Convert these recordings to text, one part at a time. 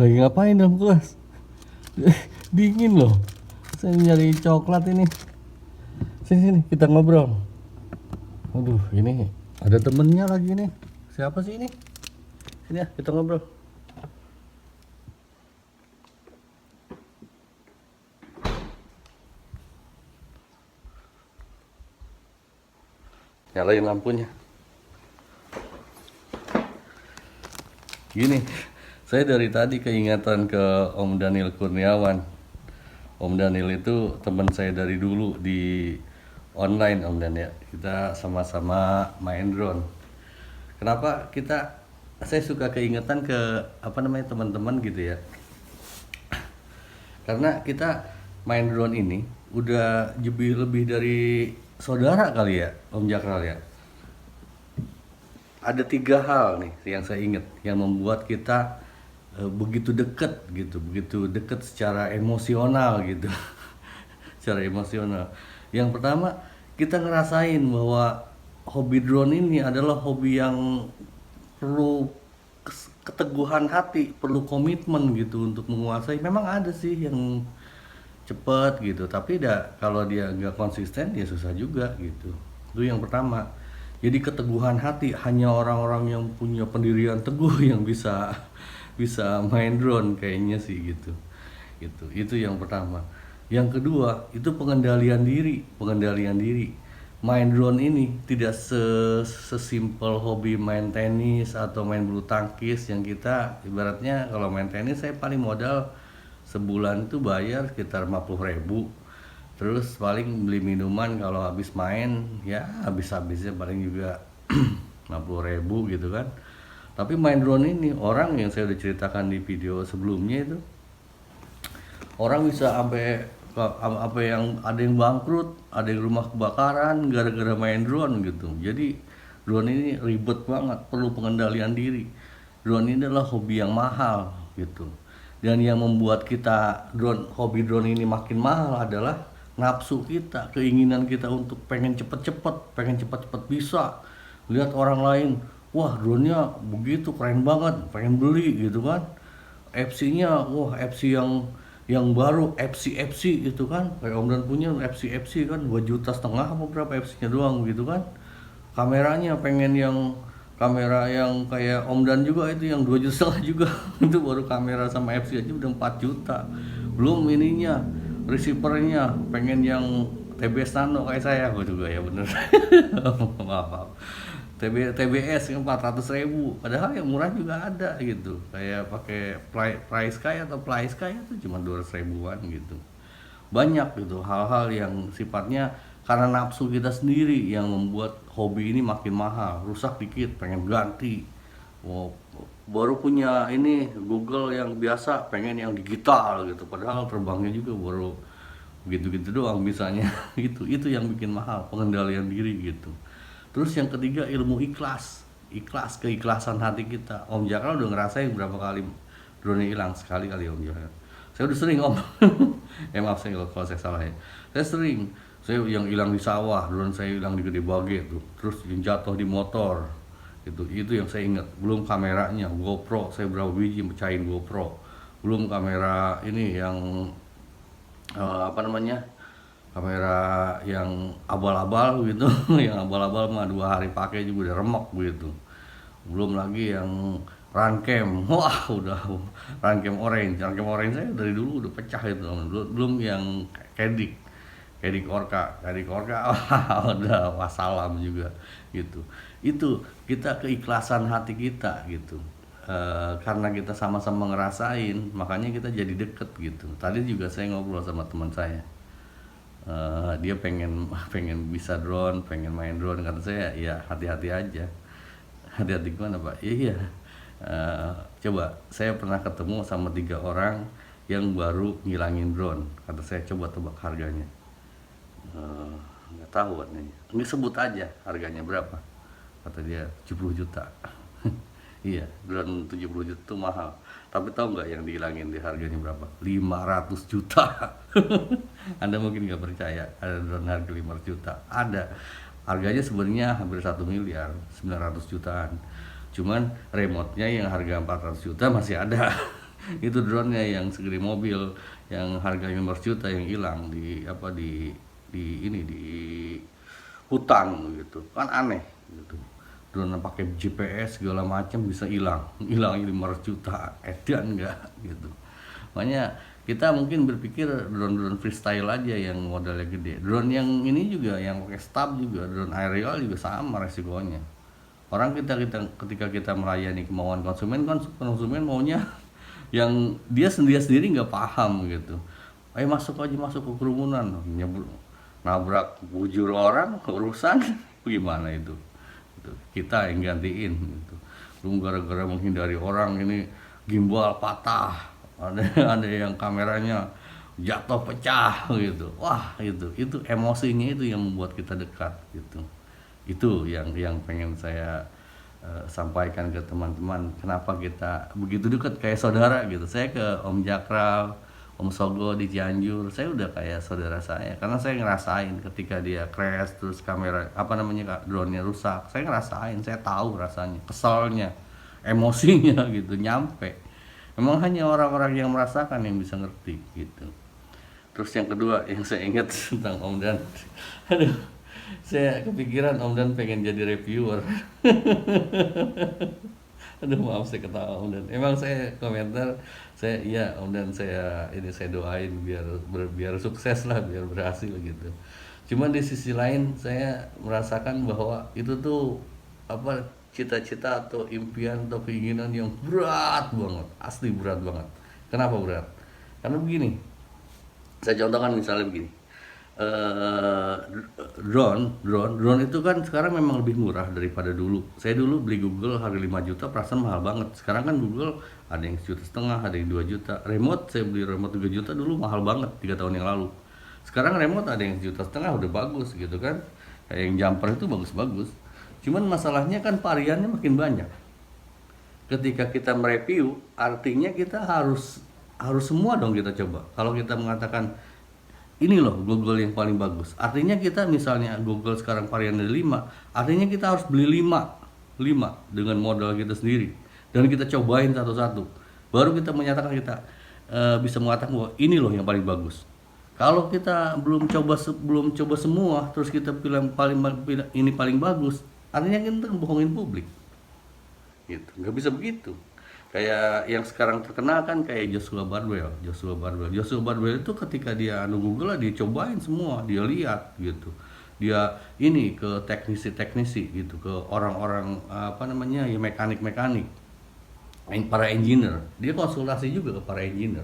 Lagi ngapain dong kelas? Dingin loh. Saya nyari coklat ini. Sini sini kita ngobrol. Aduh, ini ada temennya lagi nih. Siapa sih ini? Sini ya, kita ngobrol. Nyalain lampunya. Gini, saya dari tadi keingatan ke Om Daniel Kurniawan. Om Daniel itu teman saya dari dulu di online, Om Daniel. Kita sama-sama main drone. Kenapa saya suka keingatan ke teman-teman gitu ya. Karena kita main drone ini udah lebih dari saudara kali ya, Om Jakral ya. Ada 3 hal nih yang saya ingat yang membuat kita begitu dekat secara emosional gitu. Secara emosional. Yang pertama, kita ngerasain bahwa hobi drone ini adalah hobi yang perlu keteguhan hati, perlu komitmen gitu untuk menguasai. Memang ada sih yang cepet gitu, tapi kalau dia nggak konsisten ya susah juga gitu. Itu yang pertama. Jadi keteguhan hati hanya orang-orang yang punya pendirian teguh yang bisa bisa main drone kayaknya sih gitu. Itu yang pertama. Yang kedua, itu pengendalian diri. Main drone ini tidak sesimpel hobi main tenis atau main bulu tangkis yang kita ibaratnya kalau main tenis saya paling modal sebulan itu bayar sekitar 50.000. Terus paling beli minuman kalau habis main ya habisnya paling juga 50.000 gitu kan. Tapi main drone ini orang yang saya udah ceritakan di video sebelumnya itu orang bisa sampai apa yang ada yang bangkrut, ada yang rumah kebakaran gara-gara main drone gitu. Jadi drone ini ribet banget, perlu pengendalian diri. Drone ini adalah hobi yang mahal gitu. Dan yang membuat hobi drone ini makin mahal adalah nafsu kita, keinginan kita untuk pengen cepet-cepet bisa. Lihat orang lain, wah drone-nya begitu keren banget, pengen beli gitu kan. FC-nya, wah FC yang baru FC gitu kan, kayak Om Dan punya FC kan 2,5 juta apa berapa FC-nya doang gitu kan. Kameranya pengen yang kamera yang kayak Om Dan juga itu yang 2,5 juta juga. Itu baru kamera sama FC aja udah 4 juta. Belum ininya, receivernya pengen yang TBS Nano kayak saya juga ya bener. maaf. TBS yang 400.000, padahal yang murah juga ada gitu, kayak pakai Price Sky atau Fly Sky itu cuma 200.000-an gitu. Banyak gitu hal-hal yang sifatnya karena nafsu kita sendiri yang membuat hobi ini makin mahal, rusak dikit pengen ganti. Wow, baru punya ini Google yang biasa pengen yang digital gitu, padahal terbangnya juga baru gitu-gitu doang misalnya. Itu yang bikin mahal, pengendalian diri gitu. Terus yang ketiga, ilmu keikhlasan hati kita. Om Jakal udah ngerasain berapa kali drone hilang? Sekali kali Om Jakal. Saya udah sering Om. Maaf saya kalau saya salah ya. Saya sering. Saya yang hilang di sawah, drone saya hilang di Gede Bage tuh. Terus yang jatuh di motor. Itu yang saya ingat. Belum kameranya, GoPro. Saya berapa biji pecahin GoPro. Belum kamera ini yang kamera yang abal-abal gitu. Yang abal-abal mah 2 hari pakai juga udah remek gitu. Belum lagi yang Runcam, wah udah Runcam orange saya dari dulu udah pecah itu. Belum yang Cadik Orca wah, udah wassalam juga gitu. Itu kita keikhlasan hati kita gitu. Karena kita sama-sama ngerasain, makanya kita jadi deket gitu. Tadi juga saya ngobrol sama teman saya. Dia pengen bisa drone, pengen main drone. Kata saya ya hati-hati aja. Hati-hati gimana Pak? Iya. Coba saya pernah ketemu sama 3 orang yang baru ngilangin drone. Kata saya coba tebak harganya. Nggak tahu katanya. Ini sebut aja harganya berapa. Kata dia 70 juta. Iya, drone 70 juta itu mahal. Tapi tahu nggak yang dihilangin di harganya berapa? 500 juta. Anda mungkin nggak percaya ada drone harga 500 juta. Ada. Harganya sebenarnya hampir 1 miliar, 900 jutaan. Cuman remote-nya yang harga 400 juta masih ada. Itu drone-nya yang segede mobil, yang harganya 15 juta yang hilang di apa di hutan gitu. Kan aneh gitu. Drone yang pakai GPS segala macam bisa hilang 500 juta, edan enggak gitu. Makanya kita mungkin berpikir drone-drone freestyle aja yang modalnya gede. Drone yang ini juga yang pakai stab juga, drone aerial juga sama resikonya. Orang ketika kita melayani kemauan konsumen, konsumen maunya yang dia sendiri nggak paham gitu. Ayo masuk aja, masuk ke kerumunan, nabrak bujur orang, urusan gimana itu? Gitu. Kita yang gantiin gitu. Lu gara-gara menghindari orang ini gimbal patah, ada yang kameranya jatuh pecah gitu. Wah, itu emosinya itu yang membuat kita dekat gitu. Itu yang pengen saya sampaikan ke teman-teman, kenapa kita begitu dekat kayak saudara gitu. Saya ke Om Jakral, Om Sogo di Cianjur, saya udah kayak saudara saya karena saya ngerasain ketika dia crash terus kamera apa namanya drone-nya rusak. Saya ngerasain, saya tahu rasanya, kesalnya, emosinya gitu nyampe. Memang hanya orang-orang yang merasakan yang bisa ngerti gitu. Terus yang kedua yang saya ingat tentang Om Dan, aduh, saya kepikiran Om Dan pengen jadi reviewer. Aduh, maaf saya ketawa Om Dan. Emang saya komentar, saya iya Om Dan, saya doain biar sukses lah, biar berhasil gitu. Cuman di sisi lain saya merasakan bahwa itu tuh apa, cita-cita atau impian atau keinginan yang berat banget, asli berat banget. Kenapa berat? Karena begini, saya contohkan misalnya begini. eh, drone itu kan sekarang memang lebih murah daripada dulu. Saya dulu beli Google harga 5 juta, perasaan mahal banget. Sekarang kan Google ada yang 1,5 juta, ada yang 2 juta. Remote, saya beli remote 3 juta dulu mahal banget 3 tahun yang lalu. Sekarang remote ada yang 1,5 juta udah bagus gitu kan. Kayak yang jumper itu bagus-bagus. Cuman masalahnya kan variannya makin banyak. Ketika kita mereview, artinya kita harus semua dong kita coba. Kalau kita mengatakan ini loh Google yang paling bagus, artinya kita misalnya Google sekarang varian ada 5, artinya kita harus beli 5 dengan modal kita sendiri dan kita cobain satu-satu, baru kita menyatakan kita bisa mengatakan bahwa ini loh yang paling bagus. Kalau kita belum coba semua terus kita bilang ini paling bagus, artinya kita bohongin publik gitu. Nggak bisa begitu. Kayak yang sekarang terkenal kan kayak Joshua Bardwell itu ketika dia Google lah, dia cobain semua, dia lihat gitu, dia ini ke teknisi gitu, ke orang-orang apa namanya ya, mekanik para engineer, dia konsultasi juga ke para engineer,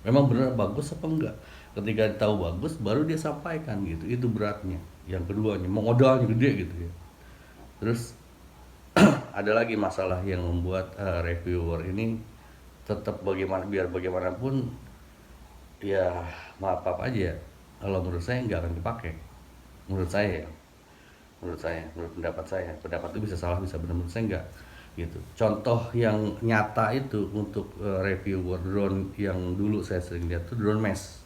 memang benar bagus apa enggak. Ketika tahu bagus baru dia sampaikan gitu. Itu beratnya. Yang keduanya modalnya gede gitu ya. Terus ada lagi masalah yang membuat reviewer ini tetap biar bagaimanapun ya, maaf aja kalau menurut saya nggak akan dipakai. Menurut saya menurut pendapat itu bisa salah bisa benar, menurut saya nggak gitu. Contoh yang nyata itu untuk reviewer drone yang dulu saya sering lihat tuh drone mesh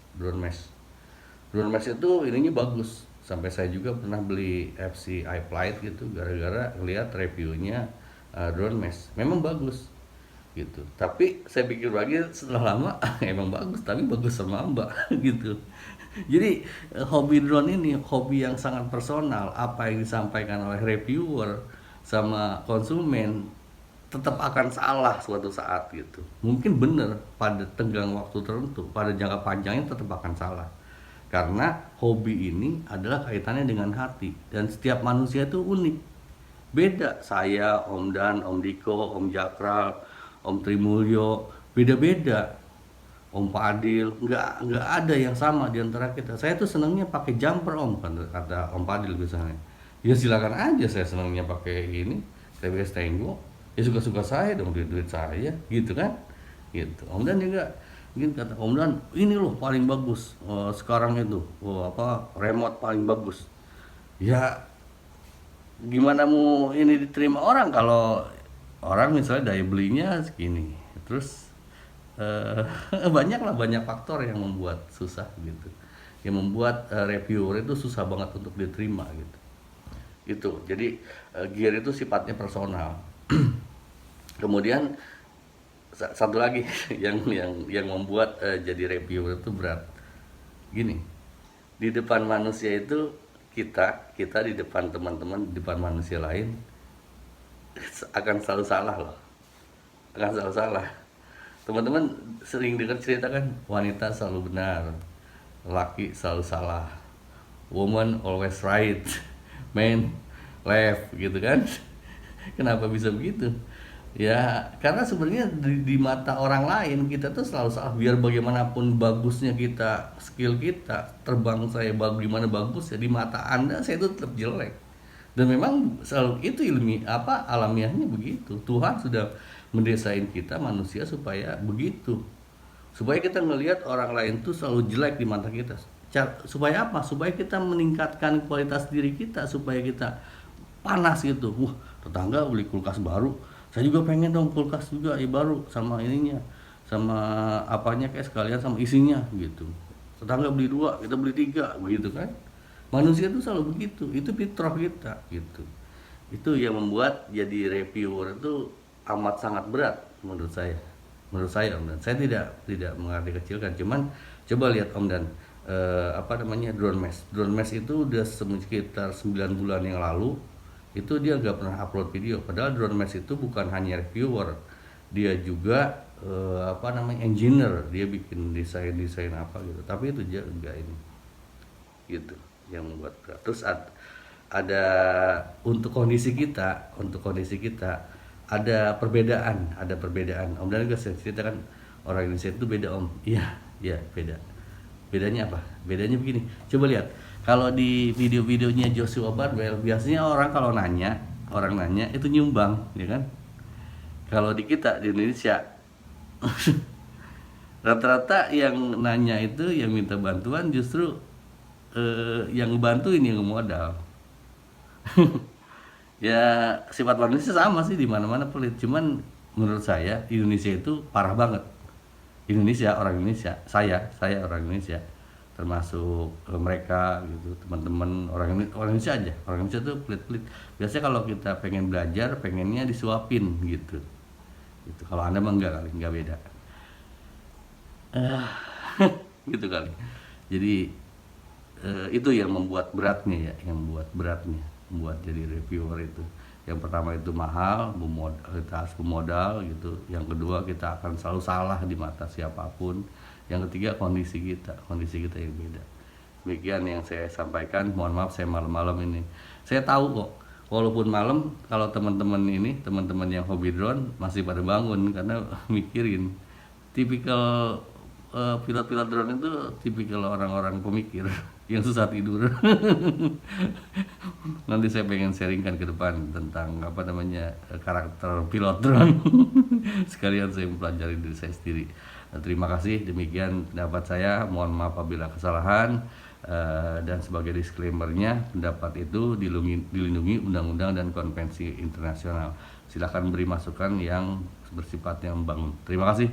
itu ininya bagus. Sampai saya juga pernah beli FC iFlight gitu gara-gara ngeliat reviewnya drone mesh, memang bagus gitu. Tapi saya pikir lagi setelah lama emang bagus, tapi bagus sama mbak gitu. Jadi hobi drone ini hobi yang sangat personal. Apa yang disampaikan oleh reviewer sama konsumen tetap akan salah suatu saat gitu. Mungkin benar pada tenggang waktu tertentu, pada jangka panjangnya tetap akan salah. Karena hobi ini adalah kaitannya dengan hati, dan setiap manusia itu unik. Beda, saya, Om Dan, Om Diko, Om Jakral, Om Trimulyo, beda-beda. Om Padil, nggak ada yang sama di antara kita. Saya tuh senangnya pakai jumper Om, kata Om Padil misalnya. Ya silakan aja, saya senangnya pakai ini, TBS Tango. Ya suka-suka saya dong, duit saya, gitu kan? Gitu. Om Dan juga mungkin kata Om Dan, ini loh paling bagus sekarang itu, remote paling bagus. Ya gimana mau ini diterima orang kalau orang misalnya daya belinya segini, terus banyak faktor yang membuat susah gitu, yang membuat reviewer itu susah banget untuk diterima gitu. Itu jadi gear itu sifatnya personal. Kemudian Satu lagi yang membuat jadi reviewer itu berat. Gini, di depan manusia itu kita di depan teman-teman, di depan manusia lain akan selalu salah loh, akan selalu salah. Teman-teman sering dengar cerita kan, wanita selalu benar, laki selalu salah, woman always right, man left, gitu kan. Kenapa bisa begitu? Ya karena sebenarnya di mata orang lain kita tuh selalu salah. Biar bagaimanapun bagusnya kita, skill kita, terbang saya bagaimana bagus ya, di mata Anda saya itu tetap jelek. Dan memang selalu itu alamiahnya begitu. Tuhan sudah mendesain kita manusia supaya begitu, supaya kita ngelihat orang lain tuh selalu jelek di mata kita. Supaya apa? Supaya kita meningkatkan kualitas diri kita, supaya kita panas gitu. Wah, tetangga beli kulkas baru, saya juga pengen dong kulkas juga ya baru, sama ininya, sama apanya kayak sekalian sama isinya gitu. Tetangga beli 2, kita beli 3, begitu kan. Manusia itu selalu begitu, itu fitrah kita gitu. Itu yang membuat jadi reviewer itu amat sangat berat menurut saya. Menurut saya Om Dan, saya tidak mengerti kecilkan, cuman coba lihat Om Dan, drone mesh. Drone mesh itu udah sekitar 9 bulan yang lalu itu dia nggak pernah upload video. Padahal drone mesh itu bukan hanya reviewer, dia juga engineer, dia bikin desain apa gitu. Tapi itu dia enggak ini gitu yang membuat berat. Terus ada untuk kondisi kita ada perbedaan. Om Dan juga saya ceritakan, orang Indonesia itu beda Om. Iya beda. Bedanya apa? Bedanya begini, coba lihat. Kalau di video-videonya Joshua Barbel, biasanya orang nanya itu nyumbang, ya kan? Kalau di kita di Indonesia rata-rata yang nanya itu, yang minta bantuan justru yang bantu ini yang modal. Ya sifat manusia sama sih, di mana-mana pelit. Cuman menurut saya Indonesia itu parah banget. Orang Indonesia, saya orang Indonesia, termasuk mereka gitu, teman-teman orang Indonesia aja. Orang Indonesia tuh pelit-pelit. Biasanya kalau kita pengen belajar, pengennya disuapin gitu. Gitu. Kalau Anda mah enggak kali, enggak beda. Gitu kali. Jadi itu yang membuat beratnya membuat jadi reviewer itu. Yang pertama itu mahal, kita harus pemodal gitu. Yang kedua kita akan selalu salah di mata siapapun. Yang ketiga kondisi kita yang beda. Demikian yang saya sampaikan. Mohon maaf saya malam-malam ini. Saya tahu kok, walaupun malam, kalau teman-teman yang hobi drone masih pada bangun karena mikirin. Tipikal pilot-pilot drone itu tipikal orang-orang pemikir yang susah tidur. Nanti saya pengen sharingkan ke depan tentang karakter pilot drone. Sekalian saya mempelajari diri saya sendiri. Terima kasih, demikian pendapat saya. Mohon maaf apabila kesalahan, dan sebagai disclaimernya, pendapat itu dilindungi undang-undang dan konvensi internasional. Silakan beri masukan yang bersifatnya membangun. Terima kasih,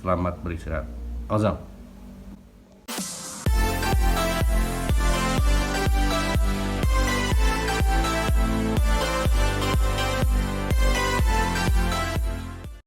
selamat beristirahat. Ozam.